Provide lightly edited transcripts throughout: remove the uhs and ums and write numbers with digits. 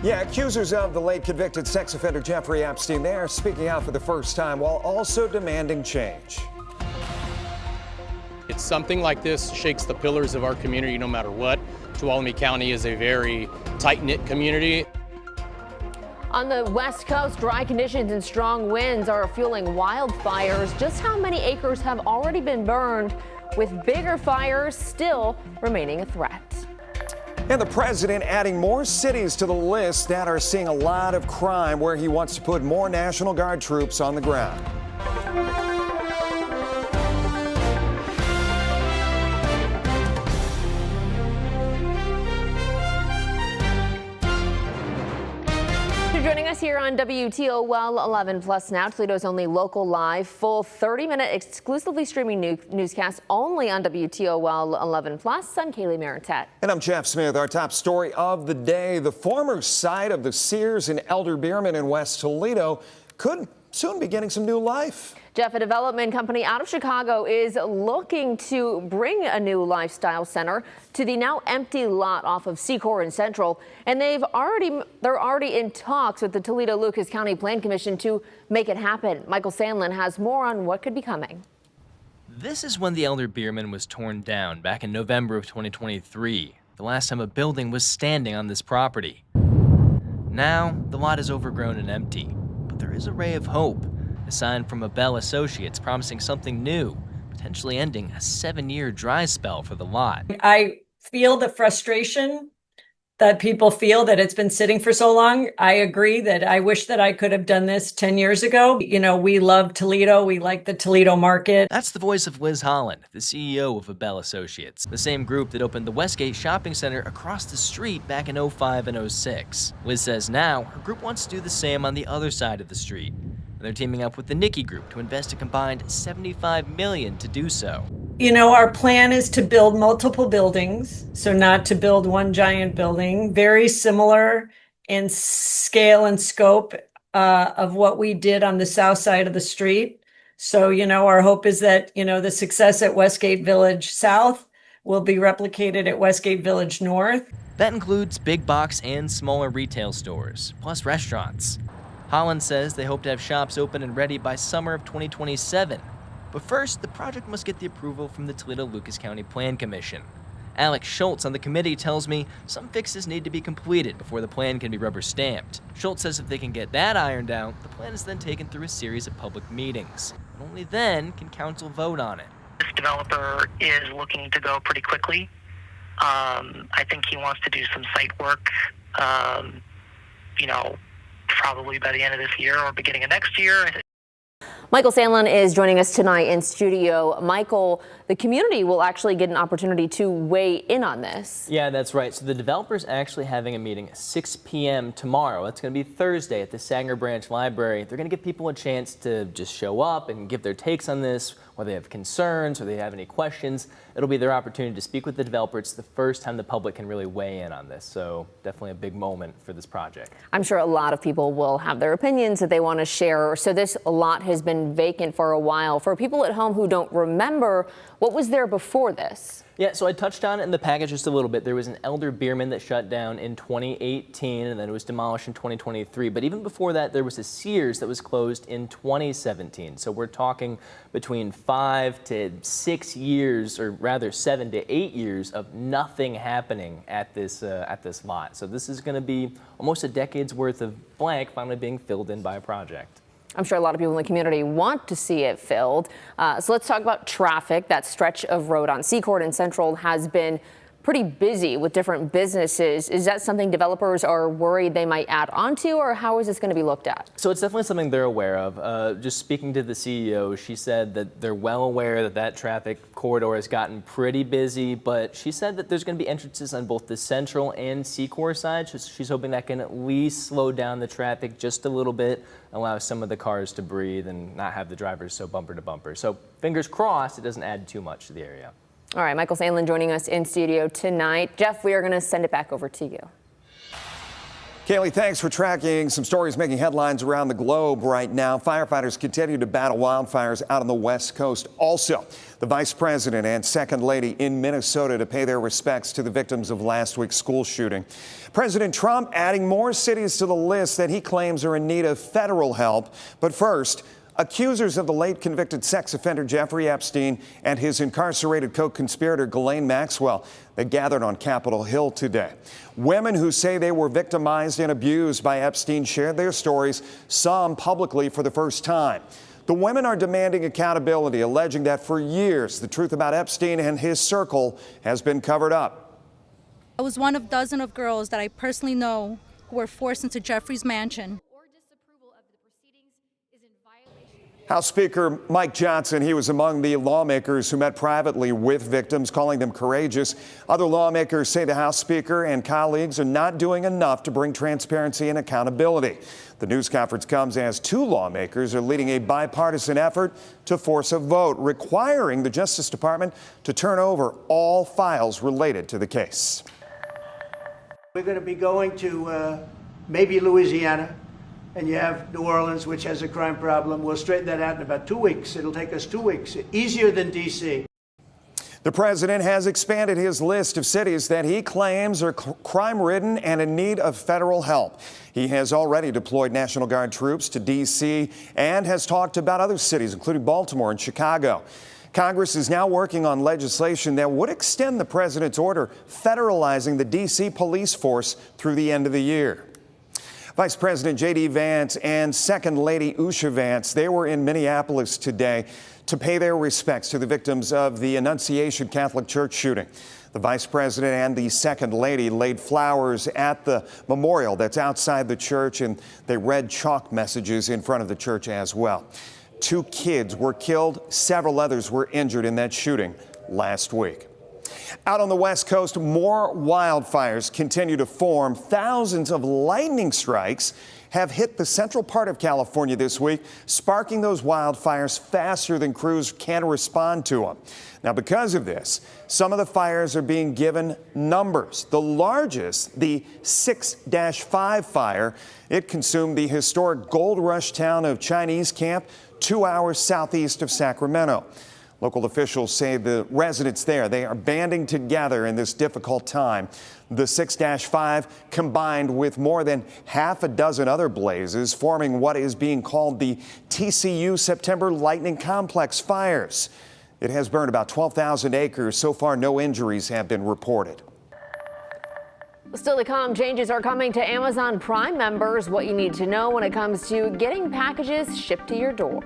Yeah, accusers of the late convicted sex offender Jeffrey Epstein there speaking out for the first time while also demanding change. It's something like this shakes the pillars of our community no matter what. Tuolumne County is a very tight-knit community. On the West Coast, dry conditions and strong winds are fueling wildfires. Just how many acres have already been burned, with bigger fires still remaining a threat? And the president adding more cities to the list that are seeing a lot of crime, where he wants to put more National Guard troops on the ground. Joining us here on WTOL 11 Plus now, Toledo's only local live, full 30-minute exclusively streaming newscast only on WTOL 11 Plus. I'm Kaylee Maritet. And I'm Jeff Smith. Our top story of the day: the former site of the Sears in Elder Beerman in West Toledo could soon be getting some new life. Jeff, a development company out of Chicago is looking to bring a new lifestyle center to the now empty lot off of Secor and Central, and they're already in talks with the Toledo-Lucas County Plan Commission to make it happen. Michael Sandlin has more on what could be coming. This is when the Elder Beerman was torn down back in November of 2023, the last time a building was standing on this property. Now, the lot is overgrown and empty, but there is a ray of hope. A sign from Abell Associates promising something new, potentially ending a 7-year dry spell for the lot. I feel the frustration that people feel that it's been sitting for so long. I agree that I wish that I could have done this 10 years ago. You know, we love Toledo. We like the Toledo market. That's the voice of Liz Holland, the CEO of Abell Associates, the same group that opened the Westgate Shopping Center across the street back in 05 and 06. Liz says now her group wants to do the same on the other side of the street. And they're teaming up with the Nicky Group to invest a combined $75 million to do so. You know, our plan is to build multiple buildings, so not to build one giant building, very similar in scale and scope of what we did on the south side of the street. So, you know, our hope is that, you know, the success at Westgate Village South will be replicated at Westgate Village North. That includes big box and smaller retail stores, plus restaurants. Holland says they hope to have shops open and ready by summer of 2027. But first, the project must get the approval from the Toledo-Lucas County Plan Commission. Alex Schultz on the committee tells me some fixes need to be completed before the plan can be rubber stamped. Schultz says if they can get that ironed out, the plan is then taken through a series of public meetings. And only then can council vote on it. This developer is looking to go pretty quickly. I think he wants to do some site work, probably by the end of this year or beginning of next year. Michael Sandlin is joining us tonight in studio. Michael, the community will actually get an opportunity to weigh in on this. Yeah, that's right. So the developer's actually having a meeting at 6 p.m. tomorrow. It's going to be Thursday at the Sanger Branch Library. They're going to give people a chance to just show up and give their takes on this, whether they have concerns or they have any questions. It'll be their opportunity to speak with the developer. It's the first time the public can really weigh in on this, so definitely a big moment for this project. I'm sure a lot of people will have their opinions that they want to share. So this lot has been vacant for a while. For people at home who don't remember, what was there before this? Yeah, so I touched on it in the package just a little bit. There was an Elder Beerman that shut down in 2018, and then it was demolished in 2023. But even before that, there was a Sears that was closed in 2017. So we're talking between 5 to 6 years, or rather 7 to 8 years of nothing happening at this lot. So this is going to be almost a decade's worth of blank finally being filled in by a project. I'm sure a lot of people in the community want to see it filled. So let's talk about traffic. That stretch of road on Secord and Central has been pretty busy with different businesses. Is that something developers are worried they might add onto, or how is this going to be looked at? So it's definitely something they're aware of. Just speaking to the CEO, she said that they're well aware that that traffic corridor has gotten pretty busy, but she said that there's going to be entrances on both the Central and Secor side. So she's hoping that can at least slow down the traffic just a little bit, allow some of the cars to breathe and not have the drivers so bumper to bumper. So fingers crossed it doesn't add too much to the area. All right, Michael Sandlin joining us in studio tonight. Jeff, we are going to send it back over to you. Kaylee, thanks for tracking some stories making headlines around the globe right now. Firefighters continue to battle wildfires out on the West Coast. Also, the Vice President and Second Lady in Minnesota to pay their respects to the victims of last week's school shooting. President Trump adding more cities to the list that he claims are in need of federal help. But first, accusers of the late convicted sex offender Jeffrey Epstein and his incarcerated co-conspirator Ghislaine Maxwell, they gathered on Capitol Hill today. Women who say they were victimized and abused by Epstein shared their stories, some publicly for the first time. The women are demanding accountability, alleging that for years the truth about Epstein and his circle has been covered up. I was one of dozens of girls that I personally know who were forced into Jeffrey's mansion. House Speaker Mike Johnson, he was among the lawmakers who met privately with victims, calling them courageous. Other lawmakers say the House Speaker and colleagues are not doing enough to bring transparency and accountability. The news conference comes as two lawmakers are leading a bipartisan effort to force a vote requiring the Justice Department to turn over all files related to the case. We're going to be going to maybe Louisiana. And you have New Orleans, which has a crime problem. We'll straighten that out in about 2 weeks. It'll take us 2 weeks, easier than D.C. The president has expanded his list of cities that he claims are crime-ridden and in need of federal help. He has already deployed National Guard troops to D.C. and has talked about other cities, including Baltimore and Chicago. Congress is now working on legislation that would extend the president's order federalizing the D.C. police force through the end of the year. Vice President J.D. Vance and Second Lady Usha Vance, they were in Minneapolis today to pay their respects to the victims of the Annunciation Catholic Church shooting. The Vice President and the Second Lady laid flowers at the memorial that's outside the church, and they read chalk messages in front of the church as well. 2 kids were killed, several others were injured in that shooting last week. Out on the West Coast, more wildfires continue to form. Thousands of lightning strikes have hit the central part of California this week, sparking those wildfires faster than crews can respond to them. Now, because of this, some of the fires are being given numbers. The largest, the 6-5 fire, it consumed the historic gold rush town of Chinese Camp, 2 hours southeast of Sacramento. Local officials say the residents there, they are banding together in this difficult time. The 6-5 combined with more than half a dozen other blazes, forming what is being called the TCU September Lightning Complex fires. It has burned about 12,000 acres. So far, no injuries have been reported. Still to come, changes are coming to Amazon Prime members. What you need to know when it comes to getting packages shipped to your door.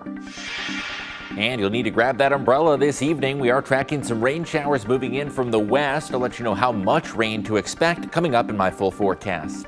And you'll need to grab that umbrella this evening. We are tracking some rain showers moving in from the west. I'll let you know how much rain to expect coming up in my full forecast.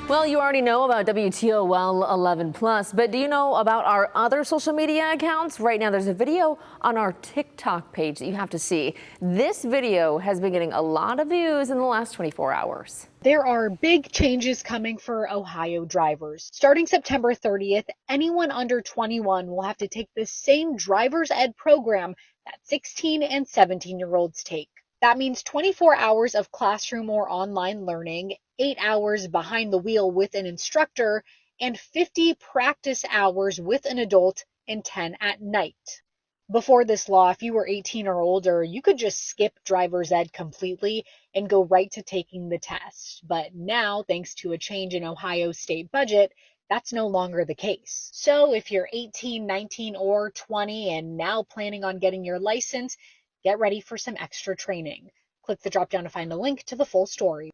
Well, you already know about WTOL 11 Plus, but do you know about our other social media accounts? Right now, there's a video on our TikTok page that you have to see. This video has been getting a lot of views in the last 24 hours. There are big changes coming for Ohio drivers. Starting September 30th, anyone under 21 will have to take the same driver's ed program that 16 and 17-year-olds take. That means 24 hours of classroom or online learning, 8 hours behind the wheel with an instructor, and 50 practice hours with an adult and 10 at night. Before this law, if you were 18 or older, you could just skip driver's ed completely and go right to taking the test. But now, thanks to a change in Ohio's state budget, that's no longer the case. So if you're 18, 19, or 20 and now planning on getting your license, get ready for some extra training. Click the drop down to find a link to the full story.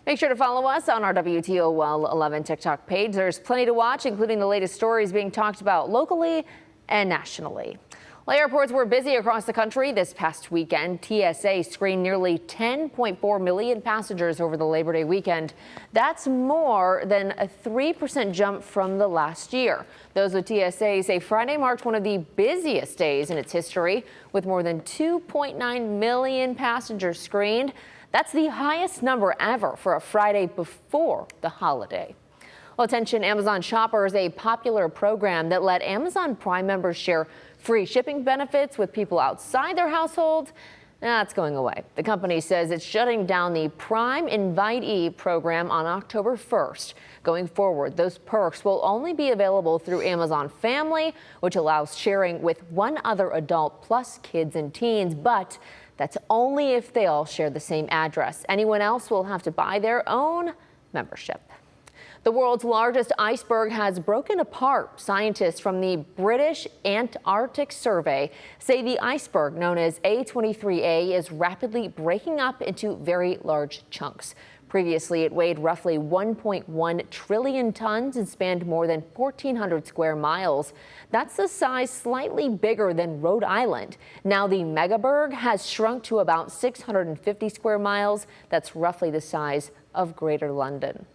Make sure to follow us on our WTOL 11 TikTok page. There's plenty to watch, including the latest stories being talked about locally and nationally. Well, airports were busy across the country this past weekend. TSA screened nearly 10.4 million passengers over the Labor Day weekend. That's more than a 3% jump from the last year. Those with TSA say Friday marked one of the busiest days in its history, with more than 2.9 million passengers screened. That's the highest number ever for a Friday before the holiday. Well, attention Amazon shoppers, a popular program that let Amazon Prime members share free shipping benefits with people outside their household, that's going away. The company says it's shutting down the Prime Invitee program on October 1st. Going forward, those perks will only be available through Amazon Family, which allows sharing with one other adult plus kids and teens, but that's only if they all share the same address. Anyone else will have to buy their own membership. The world's largest iceberg has broken apart. Scientists from the British Antarctic Survey say the iceberg, known as A23A, is rapidly breaking up into very large chunks. Previously, it weighed roughly 1.1 trillion tons and spanned more than 1,400 square miles. That's the size slightly bigger than Rhode Island. Now the megaberg has shrunk to about 650 square miles. That's roughly the size of Greater London.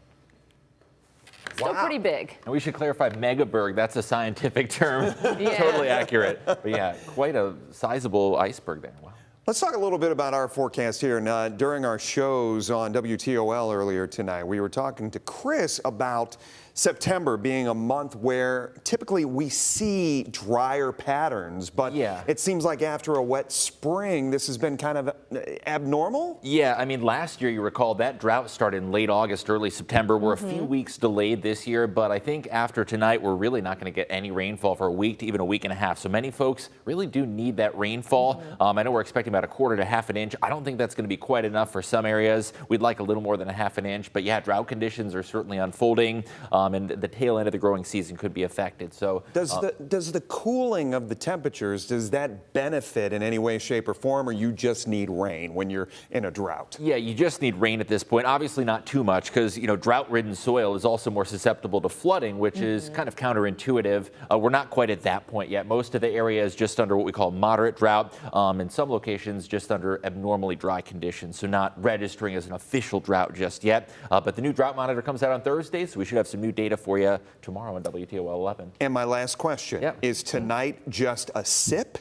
Still pretty big. And we should clarify megaberg. That's a scientific term. Yeah. Totally accurate. But yeah, quite a sizable iceberg there. Wow. Let's talk a little bit about our forecast here. And, during our shows on WTOL earlier tonight, we were talking to Chris about September being a month where typically we see drier patterns, but it seems like after a wet spring, this has been kind of abnormal. Yeah, I mean, last year, you recall, that drought started in late August, early September. We're a few weeks delayed this year, but I think after tonight, we're really not going to get any rainfall for a week to even a week and a half. So many folks really do need that rainfall. I know we're expecting about 1/4 to 1/2 inch. I don't think that's going to be quite enough for some areas. We'd like a little more than 1/2 inch, but yeah, drought conditions are certainly unfolding. And the tail end of the growing season could be affected. So does the cooling of the temperatures, does that benefit in any way, shape, or form, or you just need rain when you're in a drought? Yeah, you just need rain at this point. Obviously not too much, because drought-ridden soil is also more susceptible to flooding, which is kind of counterintuitive. We're not quite at that point yet. Most of the area is just under what we call moderate drought. In some locations, just under abnormally dry conditions, so not registering as an official drought just yet. But the new drought monitor comes out on Thursday, so we should have some new data for you tomorrow on WTOL 11. And my last question, is tonight just a sip?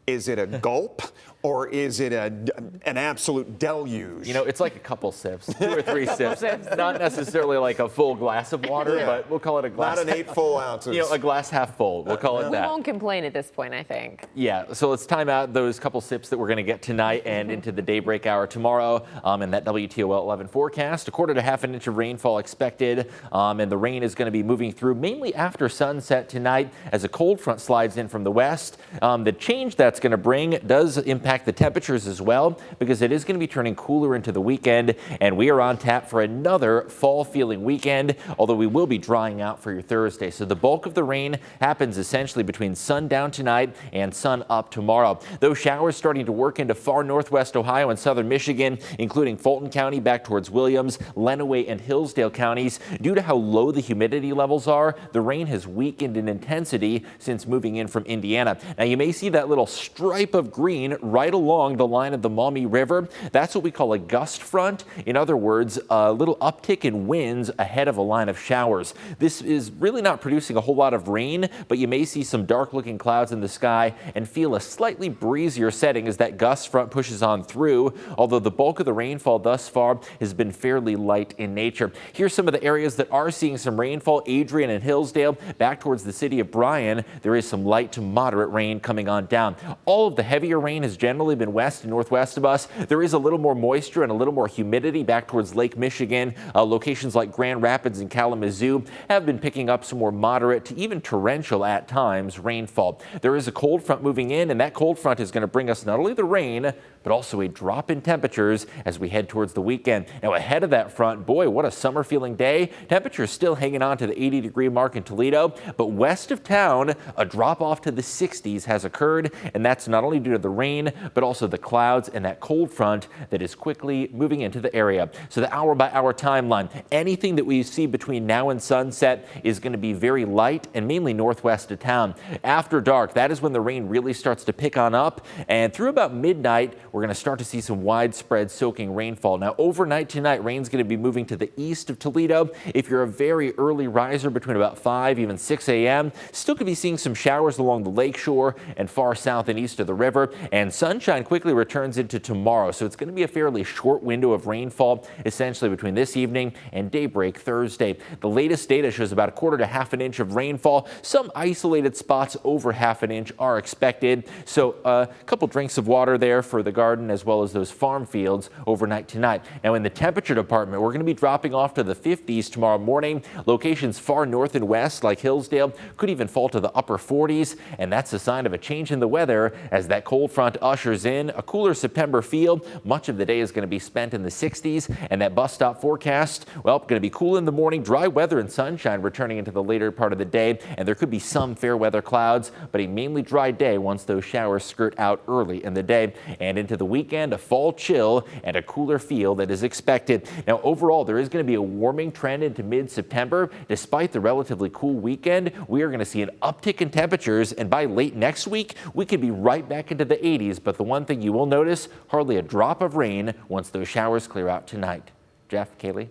Is it a gulp? Or is it an absolute deluge? It's like a couple sips, 2 or 3 sips. Not necessarily like a full glass of water, but we'll call it a glass. Not an 8 full ounces. A glass half full. We'll call it that. We won't complain at this point, I think. Yeah, so let's time out those couple sips that we're going to get tonight and into the daybreak hour tomorrow. And that WTOL 11 forecast, 1/4 to 1/2 inch of rainfall expected. And the rain is going to be moving through mainly after sunset tonight as a cold front slides in from the west. The change that's going to bring does impact the temperatures as well, because it is going to be turning cooler into the weekend, and we are on tap for another fall feeling weekend, although we will be drying out for your Thursday. So the bulk of the rain happens essentially between sundown tonight and sun up tomorrow. Those showers starting to work into far northwest Ohio and southern Michigan, including Fulton County back towards Williams, Lenawee, and Hillsdale counties. Due to how low the humidity levels are, the rain has weakened in intensity since moving in from Indiana. Now you may see that little stripe of green right along the line of the Maumee River. That's what we call a gust front. In other words, a little uptick in winds ahead of a line of showers. This is really not producing a whole lot of rain, but you may see some dark looking clouds in the sky and feel a slightly breezier setting as that gust front pushes on through, although the bulk of the rainfall thus far has been fairly light in nature. Here's some of the areas that are seeing some rainfall. Adrian and Hillsdale, back towards the city of Bryan, there is some light to moderate rain coming on down. All of the heavier rain has generally been west and northwest of us. There is a little more moisture and a little more humidity back towards Lake Michigan. Locations like Grand Rapids and Kalamazoo have been picking up some more moderate to even torrential at times rainfall. There is a cold front moving in, and that cold front is going to bring us not only the rain, but also a drop in temperatures as we head towards the weekend. Now ahead of that front, boy, what a summer feeling day. Temperatures still hanging on to the 80-degree mark in Toledo, but west of town, a drop off to the 60s has occurred, and that's not only due to the rain, but also the clouds and that cold front that is quickly moving into the area. So the hour-by-hour timeline, anything that we see between now and sunset is going to be very light and mainly northwest of town. After dark, that is when the rain really starts to pick on up, and through about midnight, we're going to start to see some widespread soaking rainfall. Now, overnight tonight, rain's going to be moving to the east of Toledo. If you're a very early riser between about 5, even 6 a.m., still could be seeing some showers along the lake shore and far south and east of the river, and sunshine quickly returns into tomorrow. So it's going to be a fairly short window of rainfall, essentially between this evening and daybreak Thursday. The latest data shows about 1/4 to 1/2 an inch of rainfall. Some isolated spots over 1/2 an inch are expected. So a couple drinks of water there for the garden as well as those farm fields overnight tonight. Now in the temperature department, we're going to be dropping off to the 50s tomorrow morning. Locations far north and west like Hillsdale could even fall to the upper 40s, and that's a sign of a change in the weather as that cold front ushers in a cooler September feel. Much of the day is going to be spent in the 60s, and that bus stop forecast, well, going to be cool in the morning, dry weather and sunshine returning into the later part of the day, and there could be some fair weather clouds, but a mainly dry day once those showers skirt out early in the day. And into the weekend, a fall chill and a cooler feel that is expected. Now overall, there is going to be a warming trend into mid-September. Despite the relatively cool weekend, we are going to see an uptick in temperatures, and by late next week, we could be right back into the 80s. But the one thing you will notice, hardly a drop of rain once those showers clear out tonight. Jeff, Kaylee.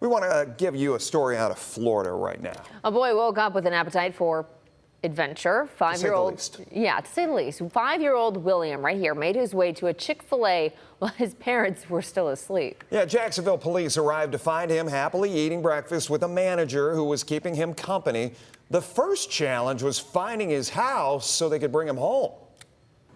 We want to give you a story out of Florida right now. A boy woke up with an appetite for adventure. Five-year-old, to say the least. 5-year-old William right here made his way to a Chick-fil-A while his parents were still asleep. Yeah, Jacksonville police arrived to find him happily eating breakfast with a manager who was keeping him company. The first challenge was finding his house so they could bring him home.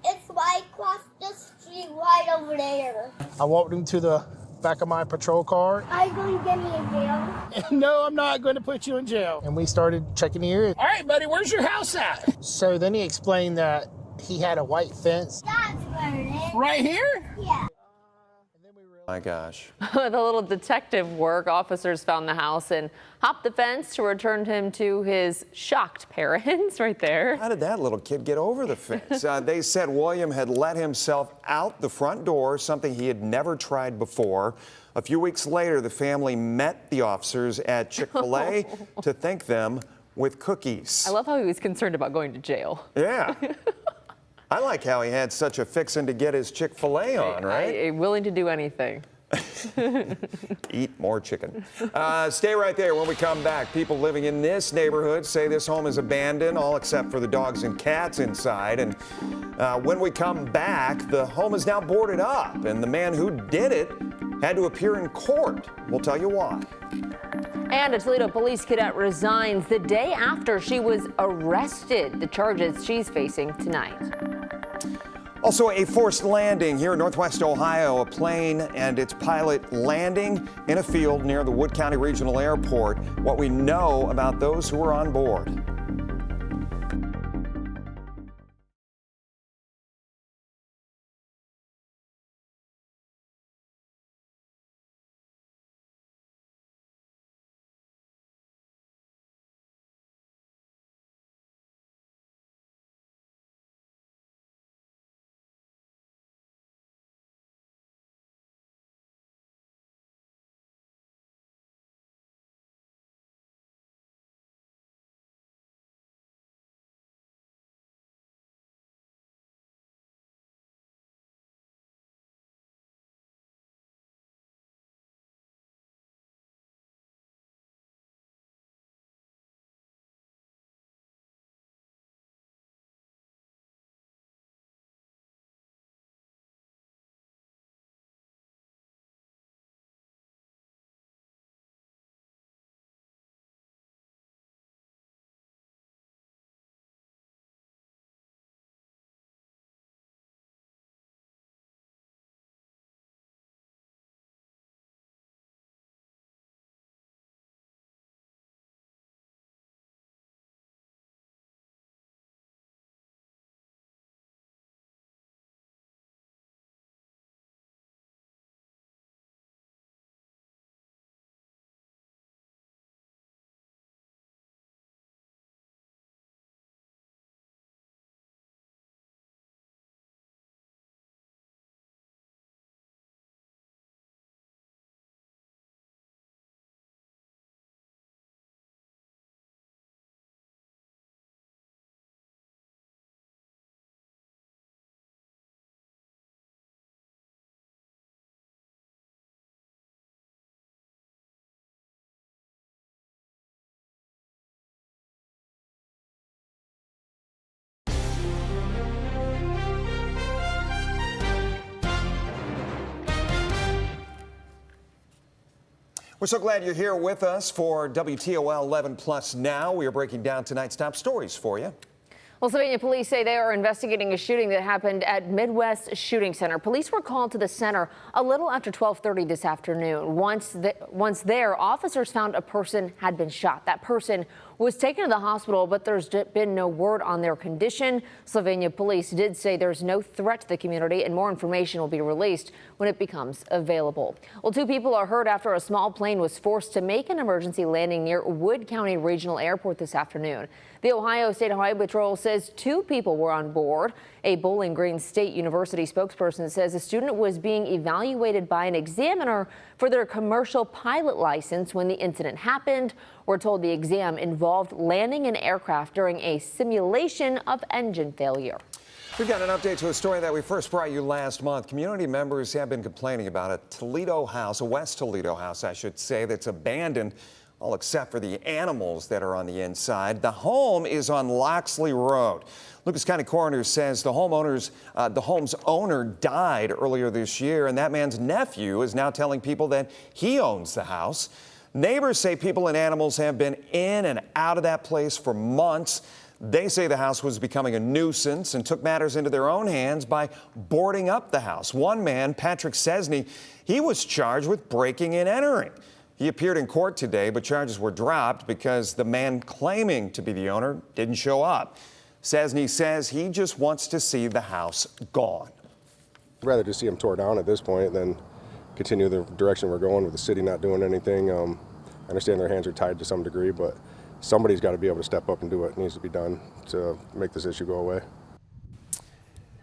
It's right across the street, right over there. I walked him to the back of my patrol car. Are you going to get me in jail? No, I'm not going to put you in jail. And we started checking the area. All right, buddy, where's your house at? So then he explained that he had a white fence. That's where it is. Right here? Yeah. My gosh. The little detective work, officers found the house and hopped the fence to return him to his shocked parents right there. How did that little kid get over the fence? They said William had let himself out the front door, something he had never tried before. A few weeks later, the family met the officers at Chick-fil-A to thank them with cookies. I love how he was concerned about going to jail. Yeah. I like how he had such a fixin' to get his Chick-fil-A on, right? Willing to do anything. Eat more chicken. Stay right there. When we come back, people living in this neighborhood say this home is abandoned, all except for the dogs and cats inside. And when we come back, the home is now boarded up, and the man who did it had to appear in court. We'll tell you why. And a Toledo police cadet resigns the day after she was arrested. The charges she's facing tonight. Also, a forced landing here in Northwest Ohio. A plane and its pilot landing in a field near the Wood County Regional Airport. What we know about those who were on board. We're so glad you're here with us for WTOL 11 Plus Now. We are breaking down tonight's top stories for you. Well, Savannah police say they are investigating a shooting that happened at Midwest Shooting Center. Police were called to the center a little after 12:30 this afternoon. Once there, officers found a person had been shot. That person was taken to the hospital, but there's been no word on their condition. Savannah police did say there's no threat to the community, and more information will be released when it becomes available. Well, 2 people are hurt after a small plane was forced to make an emergency landing near Wood County Regional Airport this afternoon. The Ohio State Highway Patrol says 2 people were on board. A Bowling Green State University spokesperson says a student was being evaluated by an examiner for their commercial pilot license when the incident happened. We're told the exam involved landing an aircraft during a simulation of engine failure. We've got an update to a story that we first brought you last month. Community members have been complaining about a Toledo house, a West Toledo house, I should say, that's abandoned, all except for the animals that are on the inside. The home is on Loxley Road. Lucas County coroner says the home's owner died earlier this year, and that man's nephew is now telling people that he owns the house. Neighbors say people and animals have been in and out of that place for months. They say the house was becoming a nuisance and took matters into their own hands by boarding up the house. One man, Patrick Cesney, he was charged with breaking and entering. He appeared in court today, but charges were dropped because the man claiming to be the owner didn't show up. Cesney says he just wants to see the house gone. I'd rather just see them tore down at this point than continue the direction we're going with the city not doing anything. I understand their hands are tied to some degree, but somebody's got to be able to step up and do what needs to be done to make this issue go away.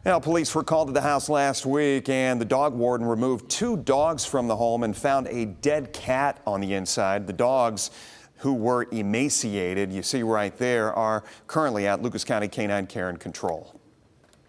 Now, police were called to the house last week, and the dog warden removed 2 dogs from the home and found a dead cat on the inside. The dogs, who were emaciated, you see right there, are currently at Lucas County Canine Care and Control.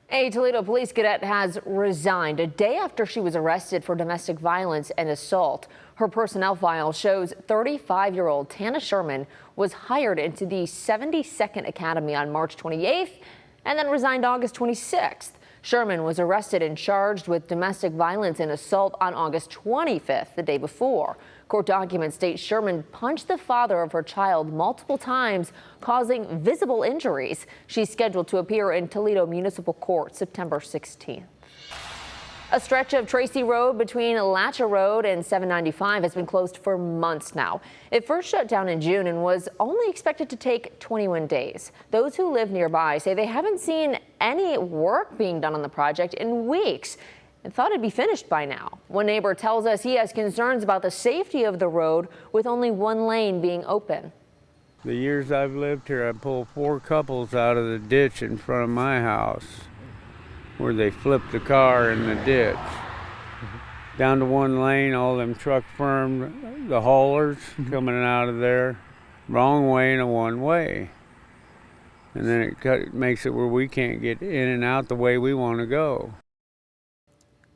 A Toledo police cadet has resigned a day after she was arrested for domestic violence and assault. Her personnel file shows 35-year-old Tana Sherman was hired into the 72nd Academy on March 28th and then resigned August 26th. Sherman was arrested and charged with domestic violence and assault on August 25th, the day before. Court documents state Sherman punched the father of her child multiple times, causing visible injuries. She's scheduled to appear in Toledo Municipal Court September 16th. A stretch of Tracy Road between Latcha Road and 795 has been closed for months now. It first shut down in June and was only expected to take 21 days. Those who live nearby say they haven't seen any work being done on the project in weeks and thought it'd be finished by now. One neighbor tells us he has concerns about the safety of the road with only 1 lane being open. The years I've lived here, I pulled 4 couples out of the ditch in front of my house, where they flipped the car in the ditch. Down to 1 lane, all them truck firm, the haulers coming out of there, wrong way and a 1-way. And then it makes it where we can't get in and out the way we want to go.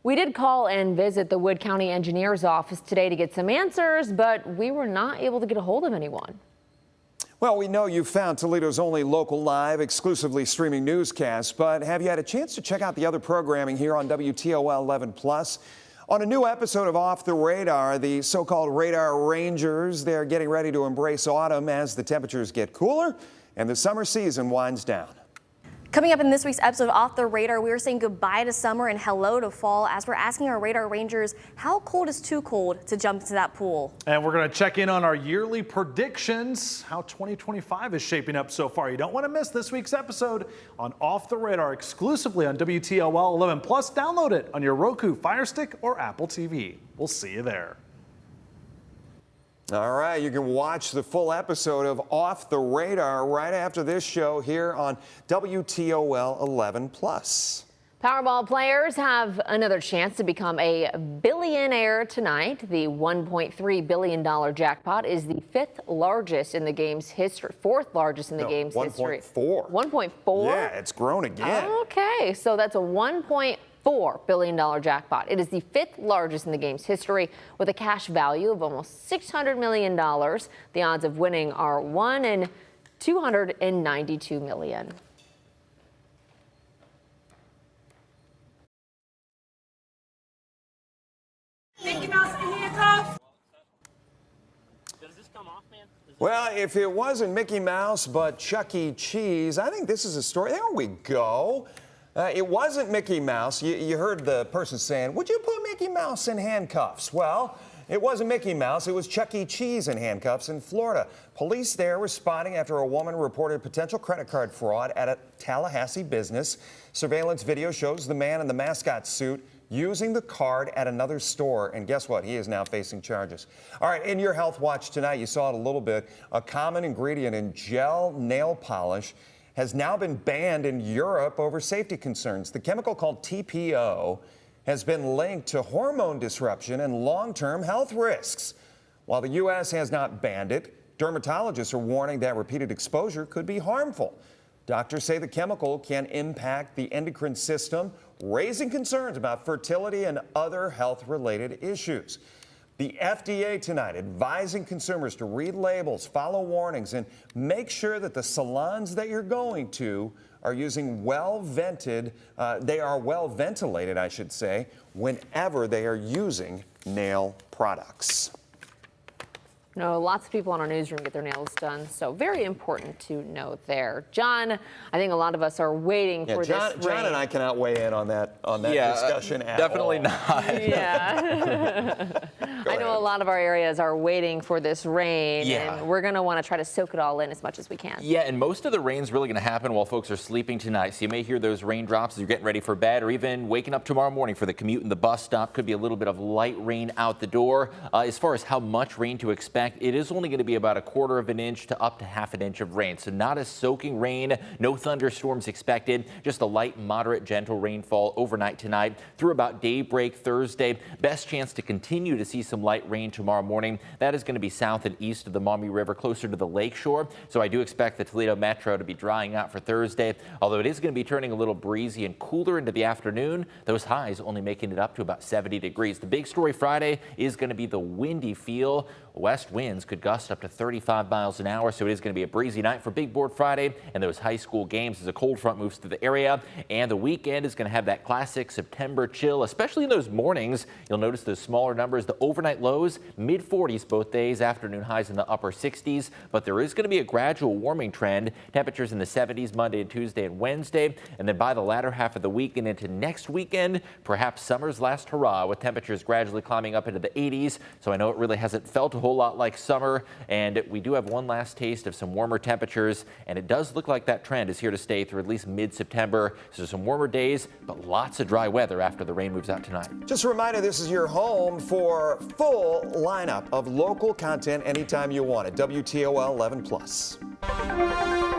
We did call and visit the Wood County Engineer's office today to get some answers, but we were not able to get a hold of anyone. Well, we know you found Toledo's only local live, exclusively streaming newscast, but have you had a chance to check out the other programming here on WTOL 11 Plus? On a new episode of Off the Radar, the so-called Radar Rangers, they're getting ready to embrace autumn as the temperatures get cooler and the summer season winds down. Coming up in this week's episode of Off the Radar, we are saying goodbye to summer and hello to fall as we're asking our Radar Rangers how cold is too cold to jump into that pool. And we're going to check in on our yearly predictions, how 2025 is shaping up so far. You don't want to miss this week's episode on Off the Radar exclusively on WTOL 11 Plus. Download it on your Roku, Fire Stick, or Apple TV. We'll see you there. All right, you can watch the full episode of Off the Radar right after this show here on WTOL 11 Plus. Powerball players have another chance to become a billionaire tonight. The $1.3 billion jackpot is the 5th largest in the game's history, 4th largest in the game's history. 1.4. 1.4? Yeah, it's grown again. Okay, so that's a $1.4 billion jackpot. It is the 5th largest in the game's history with a cash value of almost $600 million. The odds of winning are 1 in 292 million. Mickey Mouse and handcuffs. Well, if it wasn't Mickey Mouse, but Chuck E. Cheese, I think this is a story. There we go. It wasn't Mickey Mouse. You heard the person saying, would you put Mickey Mouse in handcuffs? Well, it wasn't Mickey Mouse. It was Chuck E. Cheese in handcuffs in Florida. Police there responding after a woman reported potential credit card fraud at a Tallahassee business. Surveillance video shows the man in the mascot suit using the card at another store. And guess what? He is now facing charges. All right, in your Health Watch tonight, you saw it a little bit. A common ingredient in gel nail polish has now been banned in Europe over safety concerns. The chemical called TPO has been linked to hormone disruption and long-term health risks. While the U.S. has not banned it, dermatologists are warning that repeated exposure could be harmful. Doctors say the chemical can impact the endocrine system, raising concerns about fertility and other health-related issues. The FDA tonight advising consumers to read labels, follow warnings, and make sure that the salons that you're going to are using well ventilated, I should say, whenever they are using nail products. No, lots of people in our newsroom get their nails done, so very important to note there. John, I think a lot of us are waiting for this rain. John and I cannot weigh in on that discussion at definitely all. Not. Yeah. I know a lot of our areas are waiting for this rain, and we're going to want to try to soak it all in as much as we can. Yeah, and most of the rain's really going to happen while folks are sleeping tonight. So you may hear those raindrops as you're getting ready for bed or even waking up tomorrow morning for the commute and the bus stop. Could be a little bit of light rain out the door. As far as how much rain to expect, it is only going to be about 1/4 of an inch to up to 1/2 inch of rain. So not a soaking rain, no thunderstorms expected, just a light, moderate, gentle rainfall overnight tonight through about daybreak Thursday. Best chance to continue to see some light rain tomorrow morning. That is going to be south and east of the Maumee River, closer to the lakeshore. So I do expect the Toledo Metro to be drying out for Thursday, although it is going to be turning a little breezy and cooler into the afternoon. Those highs only making it up to about 70 degrees. The big story Friday is going to be the windy feel. West winds could gust up to 35 miles an hour, so it is going to be a breezy night for Big Board Friday and those high school games as a cold front moves through the area. And the weekend is going to have that classic September chill, especially in those mornings. You'll notice those smaller numbers, the overnight lows, mid-40s both days, afternoon highs in the upper 60s. But there is going to be a gradual warming trend. Temperatures in the 70s Monday and Tuesday and Wednesday. And then by the latter half of the week and into next weekend, perhaps summer's last hurrah with temperatures gradually climbing up into the 80s. So I know it really hasn't felt a whole lot like summer, and we do have one last taste of some warmer temperatures, and it does look like that trend is here to stay through at least mid-September. So some warmer days, but lots of dry weather after the rain moves out tonight. Just a reminder, this is your home for full lineup of local content anytime you want it. WTOL 11+.